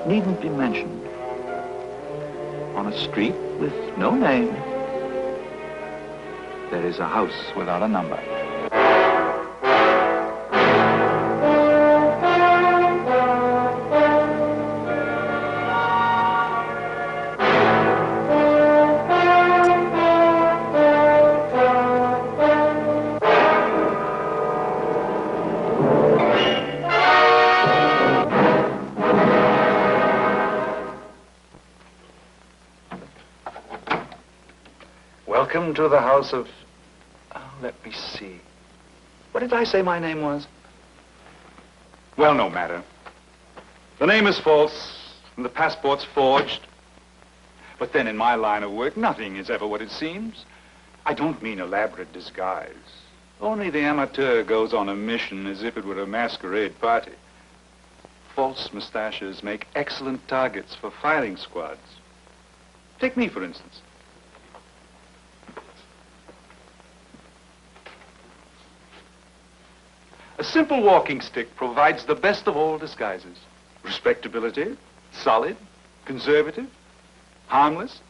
needn't be mentioned. On a street with no name, there is a house without a number. Welcome to the house of... Oh, let me see. What did I say my name was? Well, no matter. The name is false, and the passport's forged. But then in my line of work, nothing is ever what it seems. I don't mean elaborate disguise. Only the amateur goes on a mission as if it were a masquerade party. False mustaches make excellent targets for firing squads. Take me, for instance. A simple walking stick provides the best of all disguises. Respectability, solid, conservative, harmless.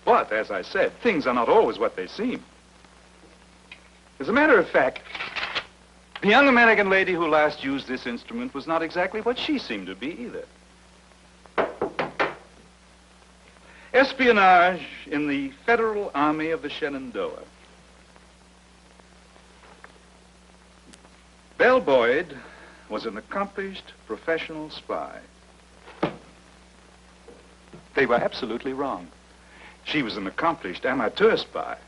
But, as I said, things are not always what they seem. As a matter of fact, the young American lady who last used this instrument was not exactly what she seemed to be either. Espionage in the Federal Army of the Shenandoah. Belle Boyd was an accomplished professional spy. They were absolutely wrong. She was an accomplished amateur spy.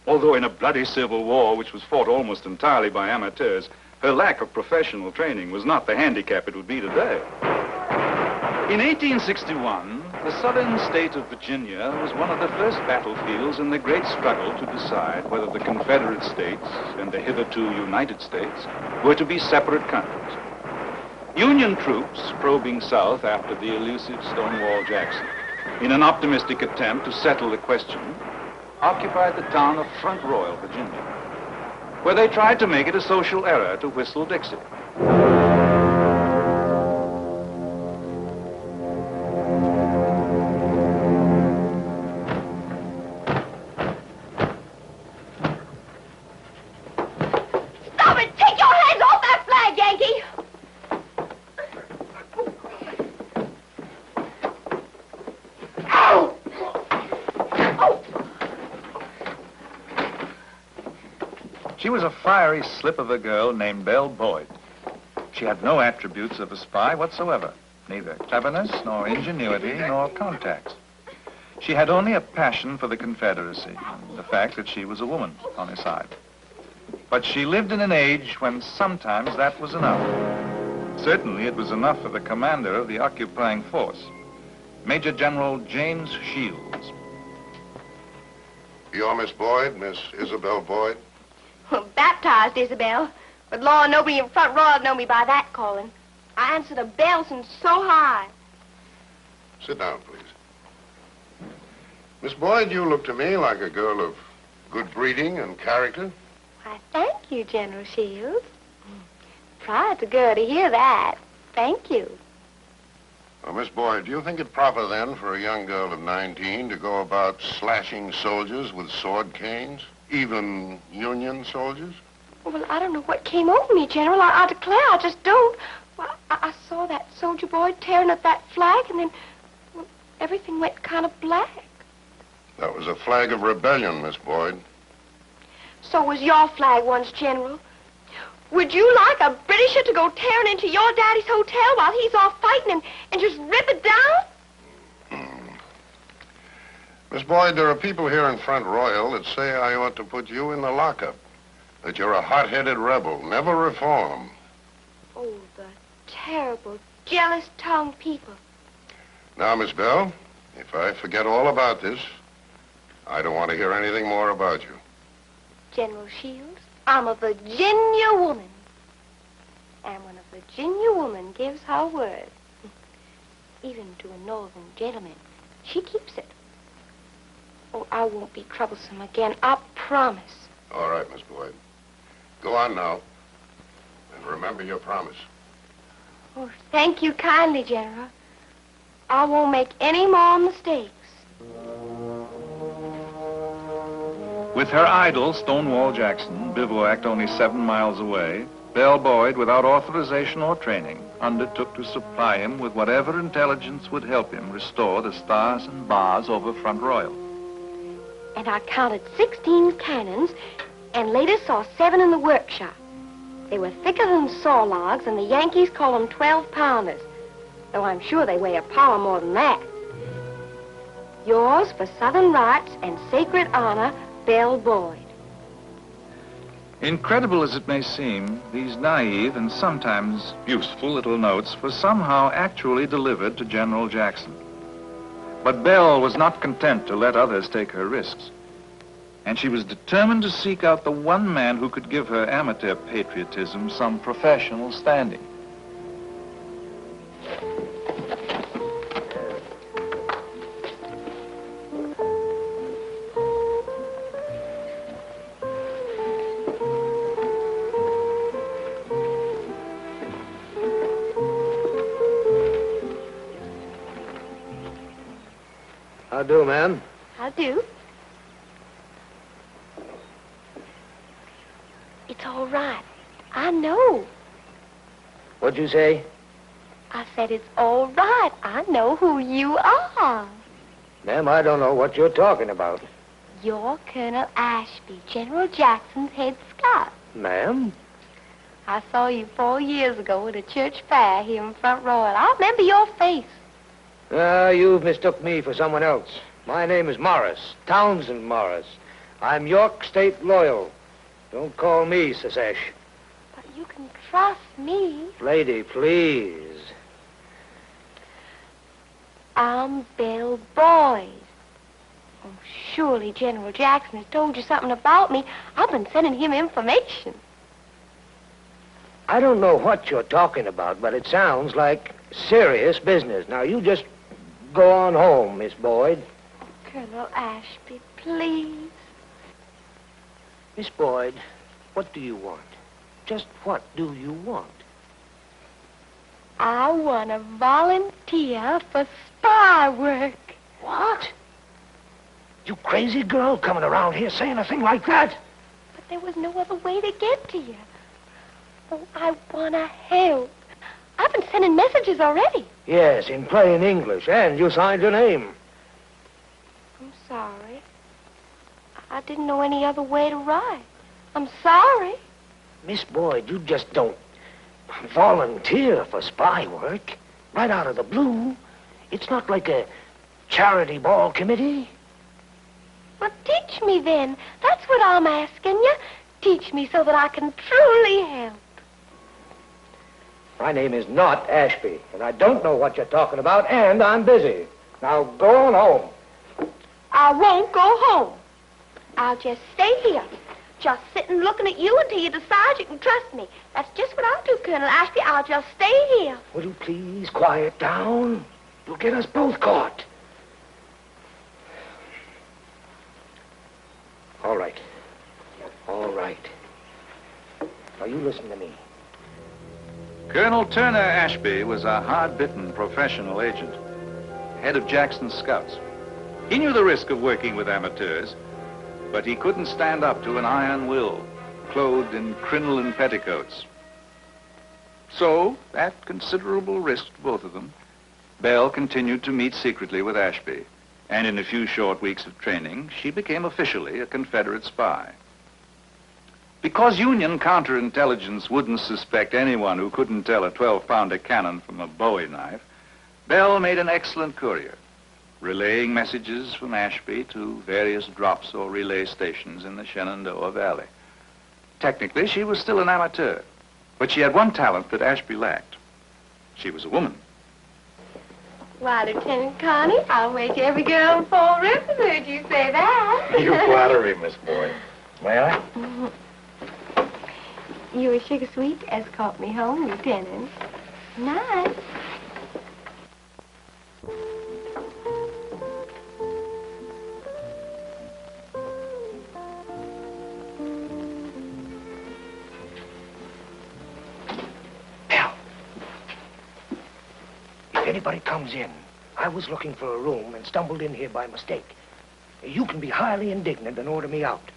Although in a bloody civil war, which was fought almost entirely by amateurs, her lack of professional training was not the handicap it would be today. In 1861, the southern state of Virginia was one of the first battlefields in the great struggle to decide whether the Confederate States and the hitherto United States were to be separate countries. Union troops probing south after the elusive Stonewall Jackson, in an optimistic attempt to settle the question, occupied the town of Front Royal, Virginia, where they tried to make it a social error to whistle Dixie. She was a fiery slip of a girl named Belle Boyd. She had no attributes of a spy whatsoever, neither cleverness, nor ingenuity, nor contacts. She had only a passion for the Confederacy, and the fact that she was a woman on her side. But she lived in an age when sometimes that was enough. Certainly it was enough for the commander of the occupying force, Major General James Shields. You're Miss Boyd, Miss Isabel Boyd? Well, baptized Isabel, but Lord, nobody in Front Royal know me by that calling. I answer the bells and so high. Sit down, please. Miss Boyd, you look to me like a girl of good breeding and character. Why, thank you, General Shields. Tried to go to hear that. Thank you. Well, Miss Boyd, do you think it proper then for a young girl of 19 to go about slashing soldiers with sword canes? Even Union soldiers? Well, I don't know what came over me, General. I declare, I just don't. Well, I saw that soldier boy tearing up that flag, and then well, everything went kind of black. That was a flag of rebellion, Miss Boyd. So was your flag once, General. Would you like a Britisher to go tearing into your daddy's hotel while he's off fighting and just rip it down? Miss Boyd, there are people here in Front Royal that say I ought to put you in the lockup. That you're a hot-headed rebel, never reform. Oh, the terrible, jealous-tongued people. Now, Miss Belle, if I forget all about this, I don't want to hear anything more about you. General Shields, I'm a Virginia woman. And when a Virginia woman gives her word, even to a northern gentleman, she keeps it. Oh, I won't be troublesome again, I promise. All right, Miss Boyd. Go on now. And remember your promise. Oh, thank you kindly, General. I won't make any more mistakes. With her idol, Stonewall Jackson, bivouacked only 7 miles away, Belle Boyd, without authorization or training, undertook to supply him with whatever intelligence would help him restore the stars and bars over Front Royal. And I counted 16 cannons and later saw 7 in the workshop. They were thicker than saw logs, and the Yankees call them 12-pounders, though I'm sure they weigh a power more than that. Yours for Southern rights and sacred honor, Belle Boyd. Incredible as it may seem, these naive and sometimes useful little notes were somehow actually delivered to General Jackson. But Belle was not content to let others take her risks, and she was determined to seek out the one man who could give her amateur patriotism some professional standing. How do, ma'am? How do? It's all right. I know. What'd you say? I said it's all right. I know who you are. Ma'am, I don't know what you're talking about. You're Colonel Ashby, General Jackson's head scout. Ma'am? I saw you 4 years ago at a church fair here in Front Royal. I remember your face. You've mistook me for someone else. My name is Morris, Townsend Morris. I'm York State Loyal. Don't call me Sesesh. But you can trust me. Lady, please. I'm Belle Boyd. Oh, surely General Jackson has told you something about me. I've been sending him information. I don't know what you're talking about, but it sounds like serious business. Now, you just go on home, Miss Boyd. Colonel Ashby, please. Miss Boyd, what do you want? Just what do you want? I want to volunteer for spy work. What? You crazy girl coming around here saying a thing like that? But there was no other way to get to you. Oh, I want to help. I've been sending messages already. Yes, in plain English, and you signed your name. I'm sorry. I didn't know any other way to write. I'm sorry. Miss Boyd, you just don't volunteer for spy work right out of the blue. It's not like a charity ball committee. Well, teach me then. That's what I'm asking you. Teach me so that I can truly help. My name is not Ashby, and I don't know what you're talking about, and I'm busy. Now, go on home. I won't go home. I'll just stay here, just sitting looking at you until you decide you can trust me. That's just what I'll do, Colonel Ashby. I'll just stay here. Will you please quiet down? You'll get us both caught. All right. All right. Now, you listen to me. Colonel Turner Ashby was a hard-bitten professional agent, head of Jackson's scouts. He knew the risk of working with amateurs, but he couldn't stand up to an iron will, clothed in crinoline petticoats. So, at considerable risk to both of them, Belle continued to meet secretly with Ashby, and in a few short weeks of training, she became officially a Confederate spy. Because Union counterintelligence wouldn't suspect anyone who couldn't tell a 12-pounder cannon from a Bowie knife, Belle made an excellent courier, relaying messages from Ashby to various drops or relay stations in the Shenandoah Valley. Technically, she was still an amateur, but she had one talent that Ashby lacked. She was a woman. Why, Lieutenant Connie, I'll wager every girl in Fall River heard you say that. You flatter me, Miss Boyd. May I? You a sugar sweet escort me home, Lieutenant. Nice. Belle, if anybody comes in, I was looking for a room and stumbled in here by mistake. You can be highly indignant and order me out.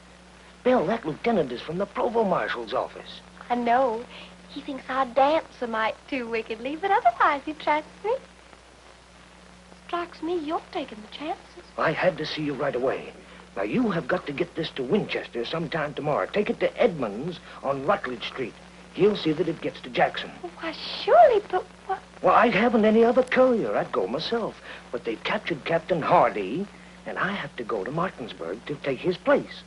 Belle, that lieutenant is from the provost marshal's office. I know. He thinks I dance a mite too wickedly, but otherwise he trusts me. Strikes me you're taking the chances. I had to see you right away. Now, you have got to get this to Winchester sometime tomorrow. Take it to Edmonds on Rutledge Street. He'll see that it gets to Jackson. Why, surely, but what? Well, I haven't any other courier. I'd go myself. But they've captured Captain Hardy, and I have to go to Martinsburg to take his place.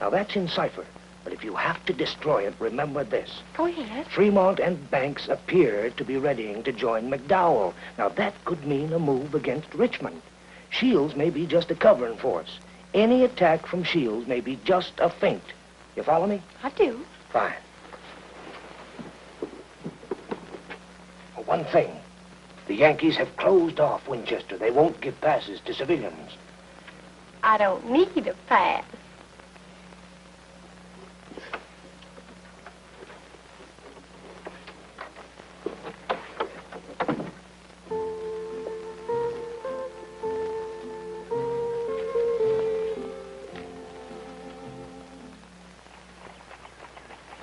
Now, that's in cipher. But if you have to destroy it, remember this. Go ahead. Fremont and Banks appear to be readying to join McDowell. Now, that could mean a move against Richmond. Shields may be just a covering force. Any attack from Shields may be just a feint. You follow me? I do. Fine. One thing. The Yankees have closed off Winchester. They won't give passes to civilians. I don't need a pass.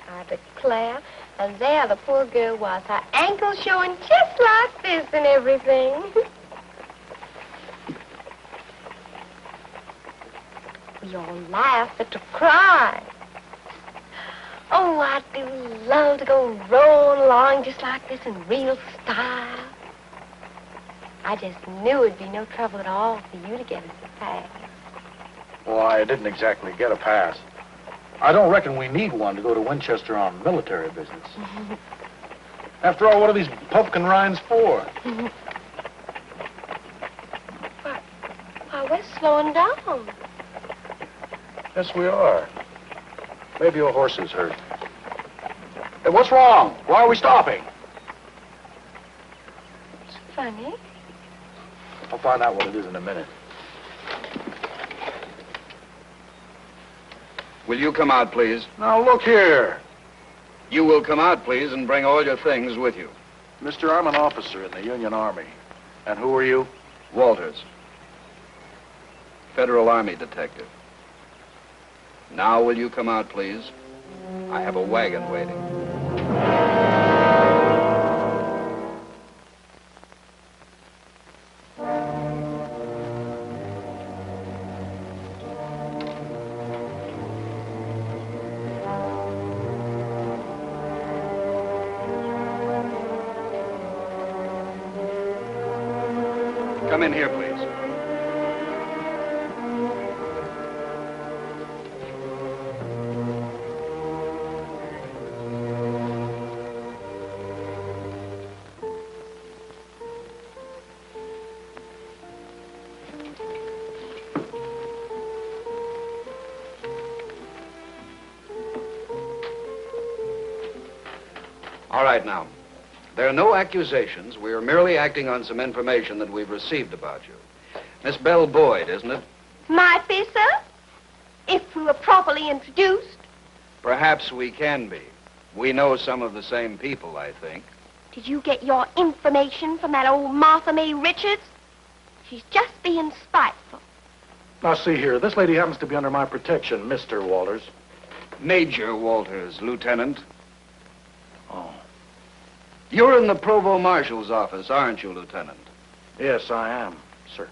I declare, and there the poor girl was, her ankles showing just like this and everything. We all laugh, but to cry. Oh, I do love to go rolling along just like this in real style. I just knew it'd be no trouble at all for you to get us a pass. Well, I didn't exactly get a pass. I don't reckon we need one to go to Winchester on military business. After all, what are these pumpkin rinds for? Why, we're slowing down. Yes, we are. Maybe your horse is hurt. Hey, what's wrong? Why are we stopping? It's funny. I'll find out what it is in a minute. Will you come out, please? Now, look here. You will come out, please, and bring all your things with you. Mister, I'm an officer in the Union Army. And who are you? Walters. Federal Army detective. Now will you come out, please? I have a wagon waiting. Come in here, please. All right, now. There are no accusations. We are merely acting on some information that we've received about you. Miss Belle Boyd, isn't it? Might be, sir. If we were properly introduced. Perhaps we can be. We know some of the same people, I think. Did you get your information from that old Martha May Richards? She's just being spiteful. Now, see here. This lady happens to be under my protection, Mr. Walters. Major Walters, Lieutenant. Oh. You're in the Provost Marshal's office, aren't you, Lieutenant? Yes, I am, sir.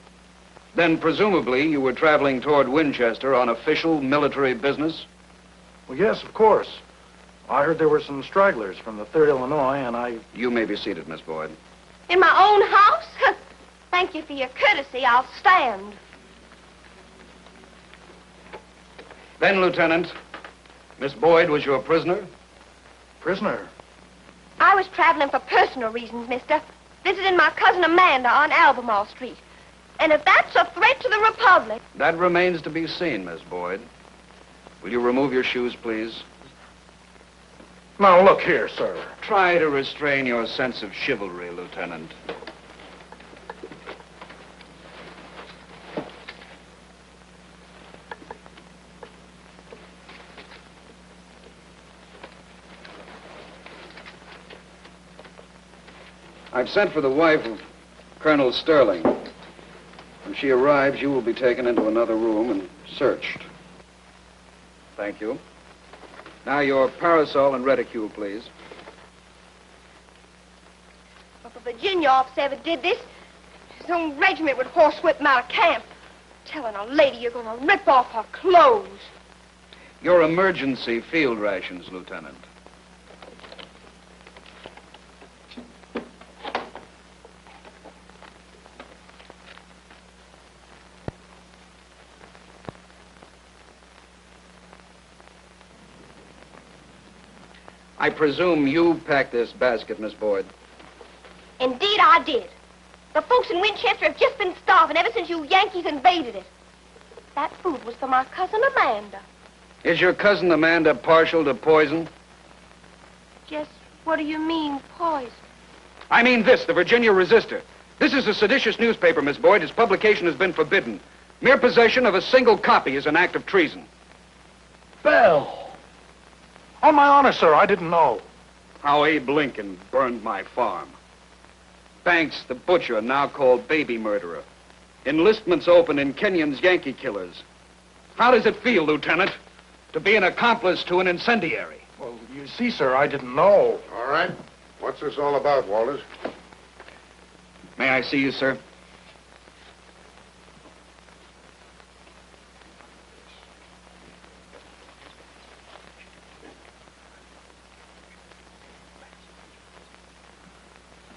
Then presumably you were traveling toward Winchester on official military business? Well, yes, of course. I heard there were some stragglers from the 3rd Illinois, and I... You may be seated, Miss Boyd. In my own house? Thank you for your courtesy. I'll stand. Then, Lieutenant, Miss Boyd was your prisoner? Prisoner? I was traveling for personal reasons, mister. Visiting my cousin Amanda on Albemarle Street. And if that's a threat to the Republic... That remains to be seen, Miss Boyd. Will you remove your shoes, please? Now, look here, sir. Try to restrain your sense of chivalry, Lieutenant. I've sent for the wife of Colonel Sterling. When she arrives, you will be taken into another room and searched. Thank you. Now your parasol and reticule, please. If a Virginia officer ever did this, his own regiment would horsewhip him out of camp. Telling a lady you're going to rip off her clothes. Your emergency field rations, Lieutenant. I presume you packed this basket, Miss Boyd. Indeed, I did. The folks in Winchester have just been starving ever since you Yankees invaded it. That food was for my cousin Amanda. Is your cousin Amanda partial to poison? Just what do you mean, poison? I mean this, the Virginia Resistor. This is a seditious newspaper, Miss Boyd. Its publication has been forbidden. Mere possession of a single copy is an act of treason. Belle! On my honor, sir, I didn't know. How Abe Lincoln burned my farm. Banks, the butcher, now called baby murderer. Enlistments open in Kenyon's Yankee killers. How does it feel, Lieutenant, to be an accomplice to an incendiary? Well, you see, sir, I didn't know. All right. What's this all about, Walters? May I see you, sir?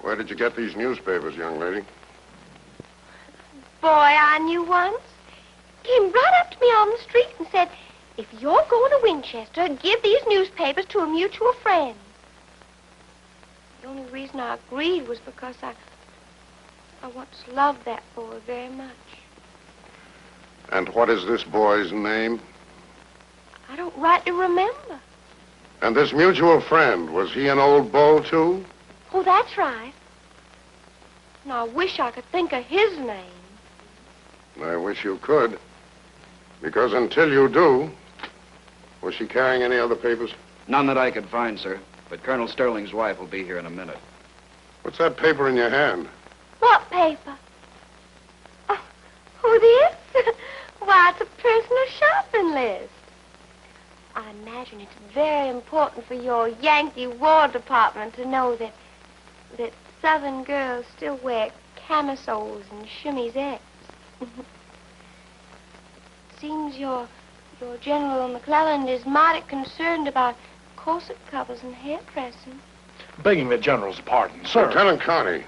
Where did you get these newspapers, young lady? Boy I knew once came right up to me on the street and said, if you're going to Winchester, give these newspapers to a mutual friend. The only reason I agreed was because I once loved that boy very much. And what is this boy's name? I don't rightly remember. And this mutual friend, was he an old beau, too? Oh, that's right. And I wish I could think of his name. I wish you could. Because until you do, was she carrying any other papers? None that I could find, sir. But Colonel Sterling's wife will be here in a minute. What's that paper in your hand? What paper? Oh, this? Why, it's a personal shopping list. I imagine it's very important for your Yankee War Department to know that Southern girls still wear camisoles and chemisettes. Seems your General McClellan is mighty concerned about corset covers and hairdressing. Begging the General's pardon, sir. Lieutenant Carney,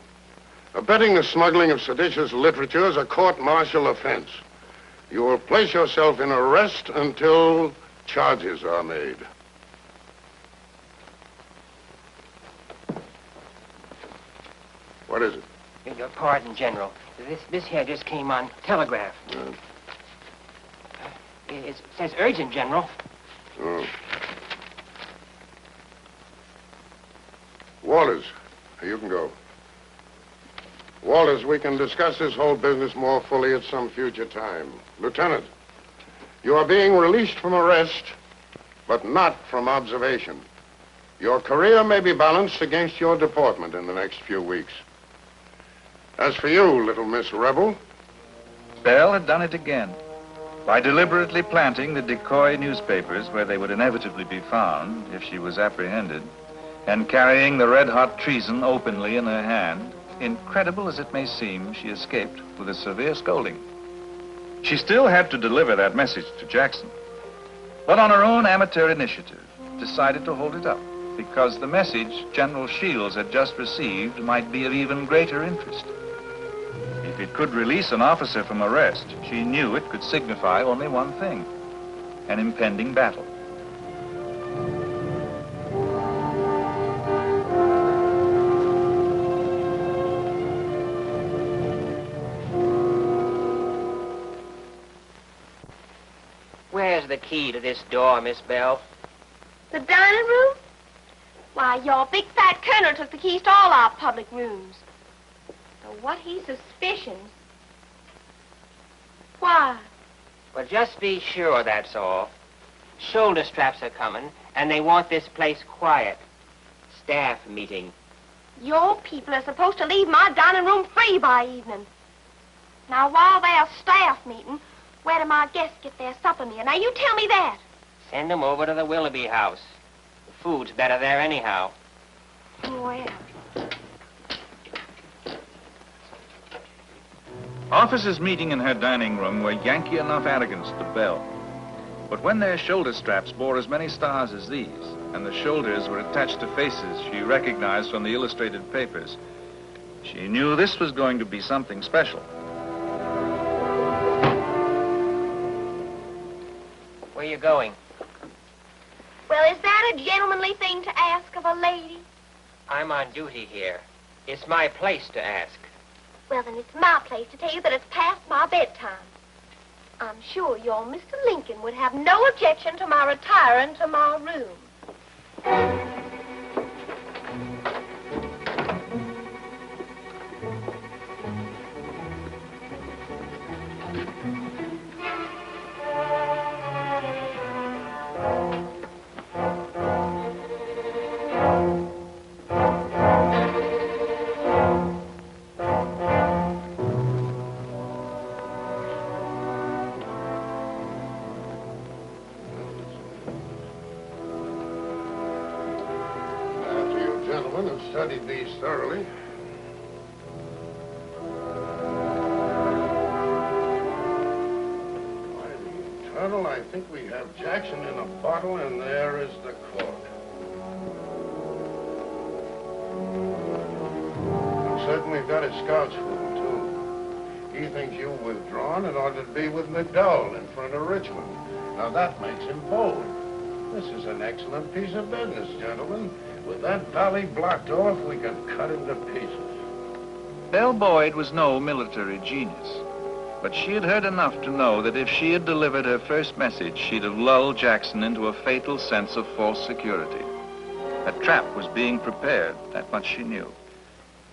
abetting the smuggling of seditious literature is a court-martial offense. You will place yourself in arrest until charges are made. What is it? Your pardon, General. This here just came on telegraph. It says urgent, General. Oh. Walters, you can go. Walters, we can discuss this whole business more fully at some future time. Lieutenant, you are being released from arrest, but not from observation. Your career may be balanced against your deportment in the next few weeks. As for you, little Miss Rebel... Belle had done it again. By deliberately planting the decoy newspapers where they would inevitably be found if she was apprehended, and carrying the red-hot treason openly in her hand, incredible as it may seem, she escaped with a severe scolding. She still had to deliver that message to Jackson, but on her own amateur initiative, decided to hold it up, because the message General Shields had just received might be of even greater interest. If it could release an officer from arrest, she knew it could signify only one thing: an impending battle. Where's the key to this door, Miss Belle? The dining room? Why, your big fat colonel took the keys to all our public rooms. So what he suspicions? Why? Well, just be sure, that's all. Shoulder straps are coming, and they want this place quiet. Staff meeting. Your people are supposed to leave my dining room free by evening. Now, while there's staff meeting, where do my guests get their supper meal? Now, you tell me that. Send them over to the Willoughby house. The food's better there anyhow. Well. Officers meeting in her dining room were Yankee enough arrogance to Belle. But when their shoulder straps bore as many stars as these, and the shoulders were attached to faces she recognized from the illustrated papers, she knew this was going to be something special. Where you going? Well, is that a gentlemanly thing to ask of a lady? I'm on duty here. It's my place to ask. Well, then it's my place to tell you that it's past my bedtime. I'm sure your Mr. Lincoln would have no objection to my retiring to my room. Studied these thoroughly. By the eternal, I think we have Jackson in a bottle, and there is the cork. I'm certain we've got his scouts for him, too. He thinks you've withdrawn in order to be with McDowell in front of Richmond. Now, that makes him bold. This is an excellent piece of business, gentlemen. With that valley blocked off, we can cut him to pieces. Belle Boyd was no military genius, but she had heard enough to know that if she had delivered her first message, she'd have lulled Jackson into a fatal sense of false security. A trap was being prepared, that much she knew.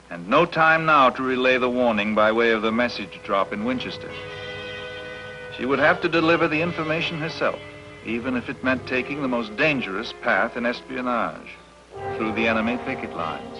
And no time now to relay the warning by way of the message drop in Winchester. She would have to deliver the information herself, even if it meant taking the most dangerous path in espionage, through the enemy picket lines.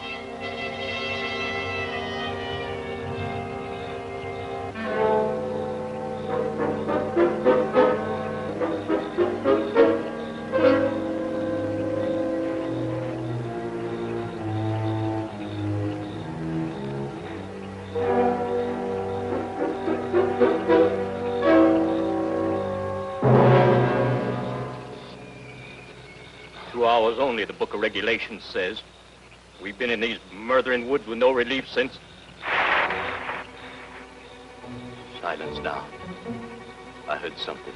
Only the book of regulations says. We've been in these murdering woods with no relief since. Silence now. I heard something.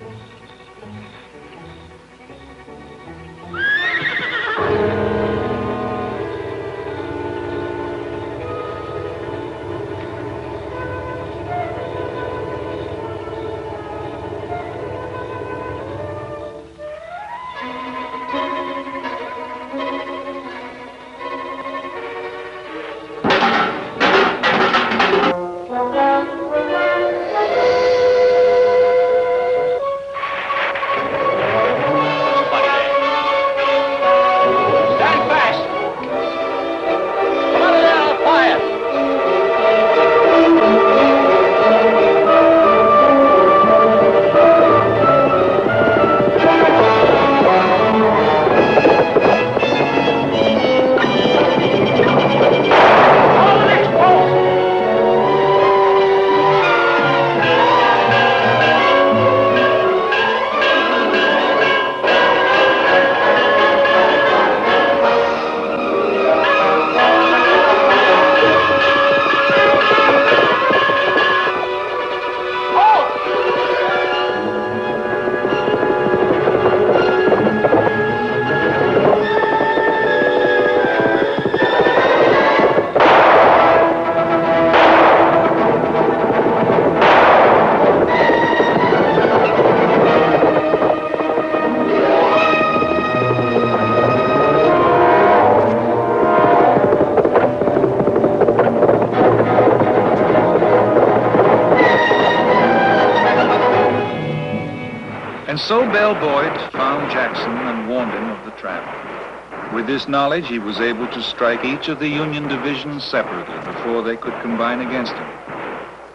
So Belle Boyd found Jackson and warned him of the trap. With this knowledge, he was able to strike each of the Union divisions separately before they could combine against him.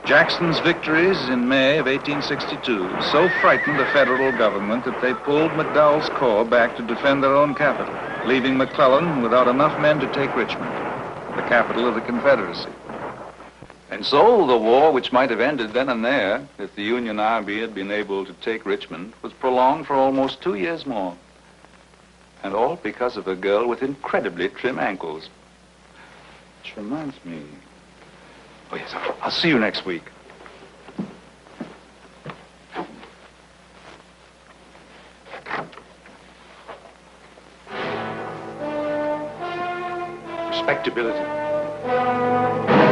Jackson's victories in May of 1862 so frightened the federal government that they pulled McDowell's corps back to defend their own capital, leaving McClellan without enough men to take Richmond, the capital of the Confederacy. And so the war, which might have ended then and there if the Union Army had been able to take Richmond, was prolonged for almost 2 years more. And all because of a girl with incredibly trim ankles. Which reminds me... Oh, yes, I'll see you next week. Respectability.